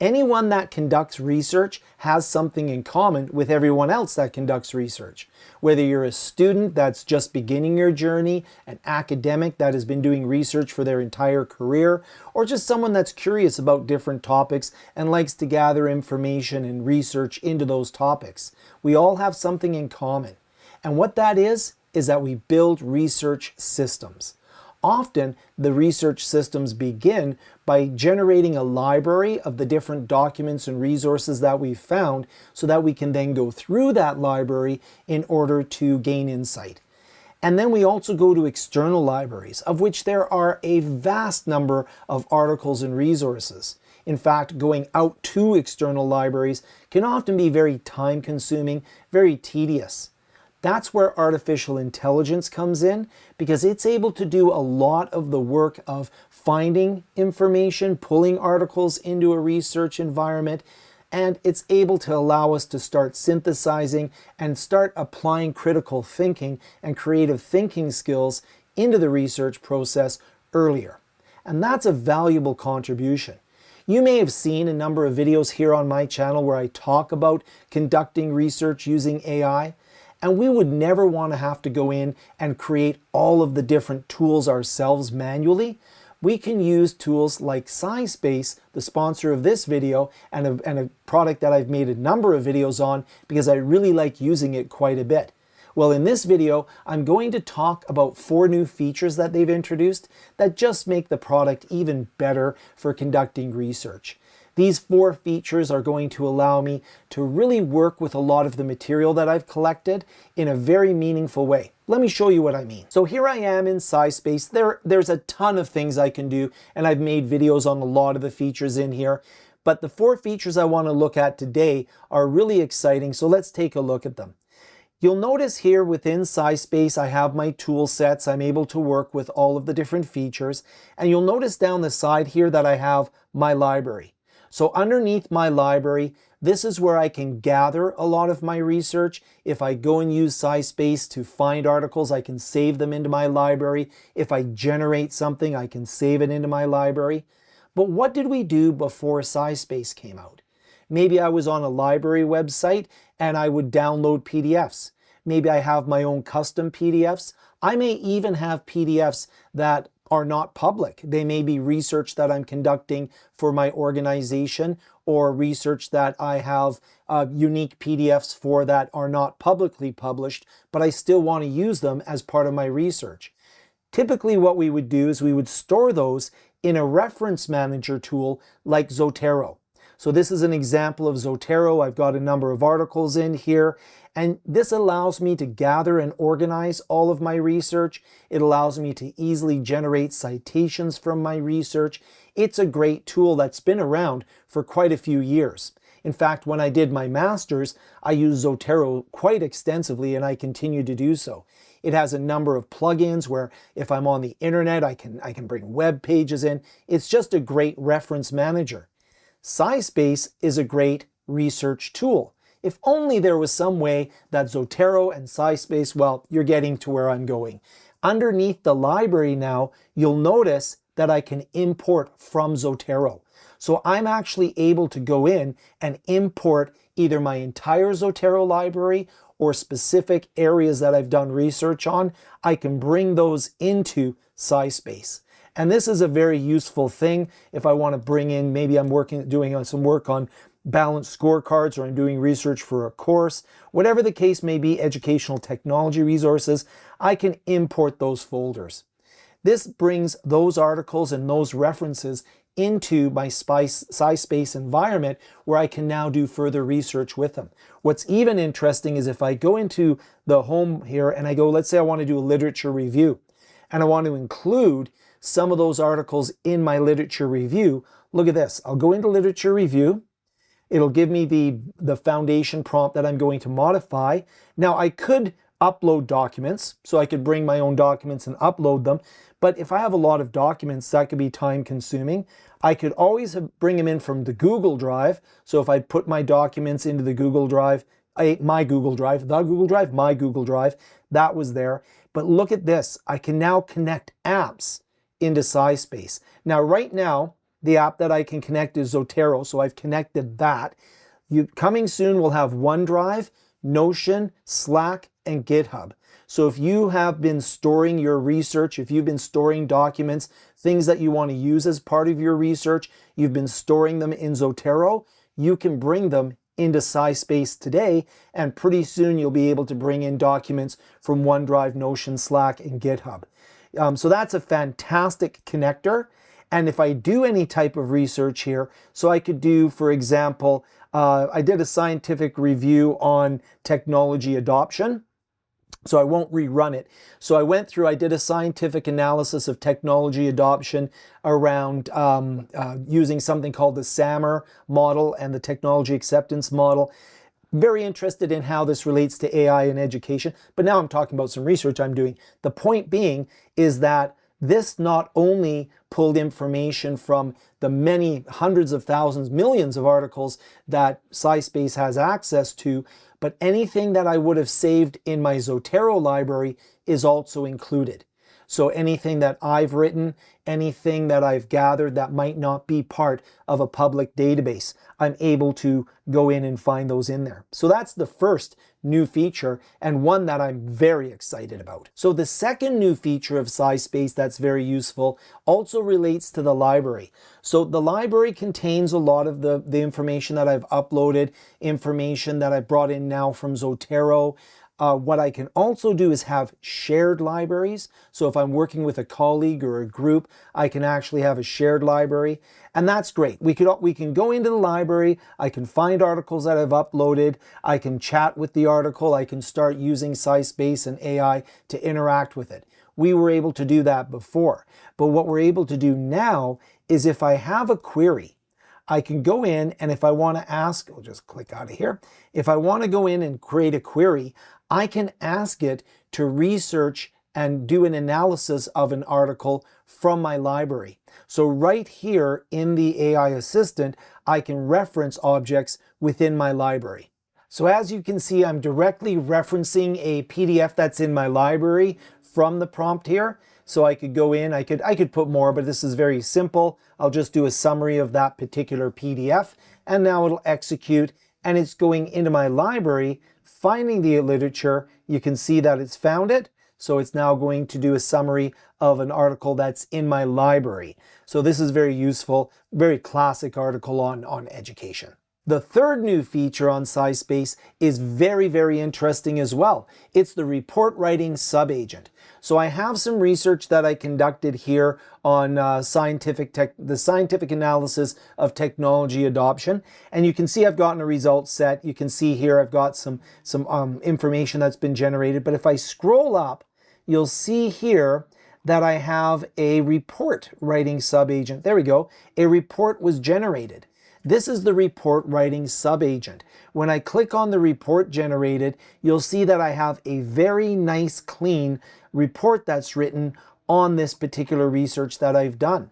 Anyone that conducts research has something in common with everyone else that conducts research. Whether you're a student that's just beginning your journey, an academic that has been doing research for their entire career, or just someone that's curious about different topics and likes to gather information and research into those topics. We all have something in common. And what that is that we build research systems. Often, the research systems begin by generating a library of the different documents and resources that we've found so that we can then go through that library in order to gain insight. And then we also go to external libraries, of which there are a vast number of articles and resources. In fact, going out to external libraries can often be very time-consuming, very tedious. That's where artificial intelligence comes in, because it's able to do a lot of the work of finding information, pulling articles into a research environment, and it's able to allow us to start synthesizing and start applying critical thinking and creative thinking skills into the research process earlier. And that's a valuable contribution. You may have seen a number of videos here on my channel where I talk about conducting research using AI. And we would never want to have to go in and create all of the different tools ourselves manually. We can use tools like SciSpace, the sponsor of this video, and a product that I've made a number of videos on because I really like using it quite a bit. Well, in this video, I'm going to talk about 4 new features that they've introduced that just make the product even better for conducting research. These 4 features are going to allow me to really work with a lot of the material that I've collected in a very meaningful way. Let me show you what I mean. So here I am in SciSpace. There's a ton of things I can do, and I've made videos on a lot of the features in here. But the 4 features I want to look at today are really exciting, so let's take a look at them. You'll notice here within SciSpace I have my tool sets. I'm able to work with all of the different features. And you'll notice down the side here that I have my library. So underneath my library, this is where I can gather a lot of my research. If I go and use SciSpace to find articles, I can save them into my library. If I generate something, I can save it into my library. But what did we do before SciSpace came out? Maybe I was on a library website and I would download PDFs. Maybe I have my own custom PDFs. I may even have PDFs that are not public. They may be research that I'm conducting for my organization or research that I have unique PDFs for that are not publicly published, but I still want to use them as part of my research. Typically what we would do is we would store those in a reference manager tool like Zotero. So this is an example of Zotero. I've got a number of articles in here, and this allows me to gather and organize all of my research. It allows me to easily generate citations from my research. It's a great tool that's been around for quite a few years. In fact, when I did my master's, I used Zotero quite extensively, and I continue to do so. It has a number of plugins where if I'm on the internet, I can bring web pages in. It's just a great reference manager. SciSpace is a great research tool. If only there was some way that Zotero and SciSpace, well, you're getting to where I'm going. Underneath the library now, you'll notice that I can import from Zotero. So I'm actually able to go in and import either my entire Zotero library or specific areas that I've done research on. I can bring those into SciSpace. And this is a very useful thing if I want to bring in, maybe I'm doing some work on balanced scorecards, or I'm doing research for a course, whatever the case may be, educational technology resources, I can import those folders. This brings those articles and those references into my SciSpace environment where I can now do further research with them. What's even interesting is if I go into the home here and I go, let's say I want to do a literature review, and I want to include some of those articles in my literature review. Look at this. I'll go into literature review. It'll give me the foundation prompt that I'm going to modify. Now I could upload documents, so I could bring my own documents and upload them. But if I have a lot of documents, that could be time consuming. I could always bring them in from the Google Drive. So if I put my documents into the Google Drive, my Google Drive, that was there. But look at this. I can now connect apps into SciSpace. Now, right now, the app that I can connect is Zotero, so I've connected that. Coming soon, we'll have OneDrive, Notion, Slack, and GitHub. So if you have been storing your research, if you've been storing documents, things that you want to use as part of your research, you've been storing them in Zotero, you can bring them into SciSpace today, and pretty soon you'll be able to bring in documents from OneDrive, Notion, Slack, and GitHub. So that's a fantastic connector. And if I do any type of research here, so I could do, for example, I did a scientific review on technology adoption. So I won't rerun it. So I did a scientific analysis of technology adoption around using something called the SAMR model and the technology acceptance model. Very interested in how this relates to AI in education, but now I'm talking about some research I'm doing. The point being is that this not only pulled information from the many hundreds of thousands, millions of articles that SciSpace has access to, but anything that I would have saved in my Zotero library is also included. So anything that I've written, anything that I've gathered that might not be part of a public database, I'm able to go in and find those in there. So that's the first new feature, and one that I'm very excited about. So the second new feature of SciSpace that's very useful also relates to the library. So the library contains a lot of the information that I've uploaded, information that I brought in now from Zotero. What I can also do is have shared libraries. So if I'm working with a colleague or a group, I can actually have a shared library. And that's great. We can go into the library, I can find articles that I've uploaded, I can chat with the article, I can start using SciSpace and AI to interact with it. We were able to do that before. But what we're able to do now is if I have a query, I can go in, and if I want to ask, I'll just click out of here. If I want to go in and create a query, I can ask it to research and do an analysis of an article from my library. So right here in the AI Assistant, I can reference objects within my library. So as you can see, I'm directly referencing a PDF that's in my library from the prompt here. So I could go in, I could put more, but this is very simple. I'll just do a summary of that particular PDF, and now it'll execute, and it's going into my library, finding the literature. You can see that it's found it. So it's now going to do a summary of an article that's in my library. So this is very useful, very classic article on education. The third new feature on SciSpace is very, very interesting as well. It's the report writing subagent. So I have some research that I conducted here on the scientific analysis of technology adoption. And you can see I've gotten a result set. You can see here I've got some information that's been generated. But if I scroll up, you'll see here that I have a report writing subagent. There we go. A report was generated. This is the report writing subagent. When I click on the report generated, you'll see that I have a very nice, clean report that's written on this particular research that I've done.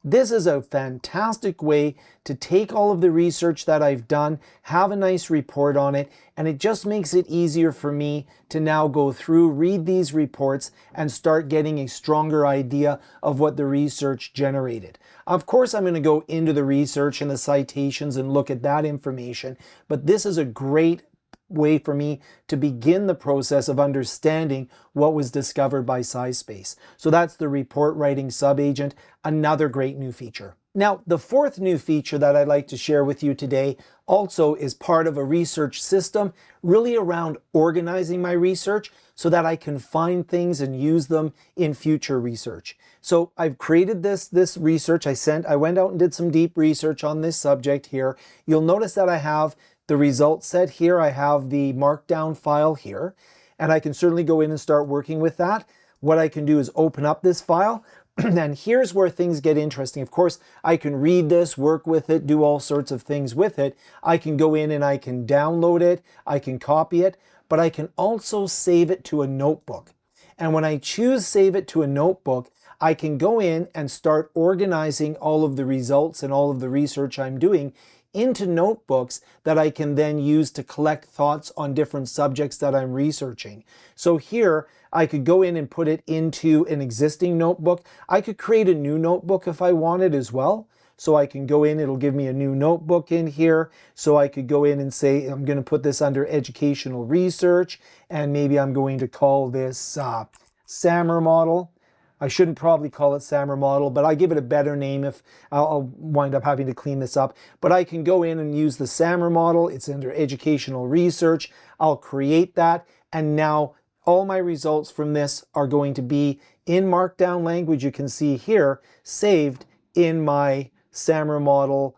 This is a fantastic way to take all of the research that I've done, have a nice report on it, and it just makes it easier for me to now go through, read these reports, and start getting a stronger idea of what the research generated. Of course, I'm going to go into the research and the citations and look at that information, but this is a great way for me to begin the process of understanding what was discovered by SciSpace. So that's the report writing subagent, another great new feature. Now, the fourth new feature that I'd like to share with you today also is part of a research system, really around organizing my research so that I can find things and use them in future research. So I've created this research. I went out and did some deep research on this subject here. You'll notice that I have the result set here. I have the markdown file here, and I can certainly go in and start working with that. What I can do is open up this file, and here's where things get interesting. Of course, I can read this, work with it, do all sorts of things with it. I can go in and I can download it, I can copy it, but I can also save it to a notebook. And when I choose save it to a notebook, I can go in and start organizing all of the results and all of the research I'm doing into notebooks that I can then use to collect thoughts on different subjects that I'm researching. So here, I could go in and put it into an existing notebook. I could create a new notebook if I wanted as well. So I can go in, it'll give me a new notebook in here. So I could go in and say, I'm going to put this under educational research, and maybe I'm going to call this SAMR model. I shouldn't probably call it SAMR model, but I give it a better name if I'll wind up having to clean this up. But I can go in and use the SAMR model. It's under educational research. I'll create that. And now all my results from this are going to be in Markdown language. You can see here, saved in my SAMR model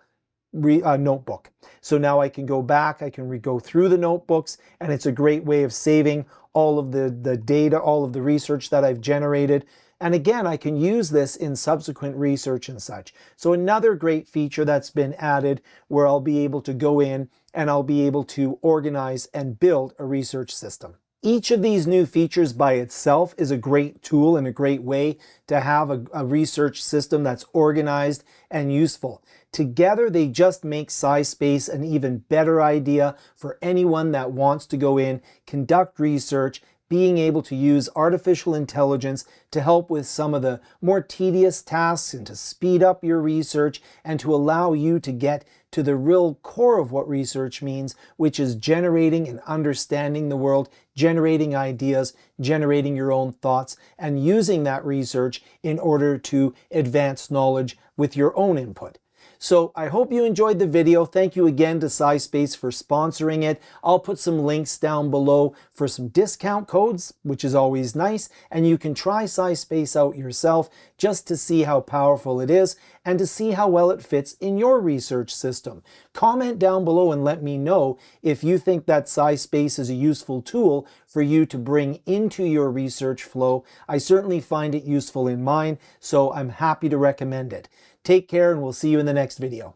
notebook. So now I can go back, I can go through the notebooks, and it's a great way of saving all of the data, all of the research that I've generated. And again, I can use this in subsequent research and such. So another great feature that's been added where I'll be able to go in and I'll be able to organize and build a research system. Each of these new features by itself is a great tool and a great way to have a research system that's organized and useful. Together, they just make SciSpace an even better idea for anyone that wants to go in, conduct research, being able to use artificial intelligence to help with some of the more tedious tasks and to speed up your research and to allow you to get to the real core of what research means, which is generating and understanding the world, generating ideas, generating your own thoughts, and using that research in order to advance knowledge with your own input. So I hope you enjoyed the video. Thank you again to SciSpace for sponsoring it. I'll put some links down below for some discount codes, which is always nice. And you can try SciSpace out yourself just to see how powerful it is and to see how well it fits in your research system. Comment down below and let me know if you think that SciSpace is a useful tool for you to bring into your research flow. I certainly find it useful in mine, so I'm happy to recommend it. Take care, and we'll see you in the next video.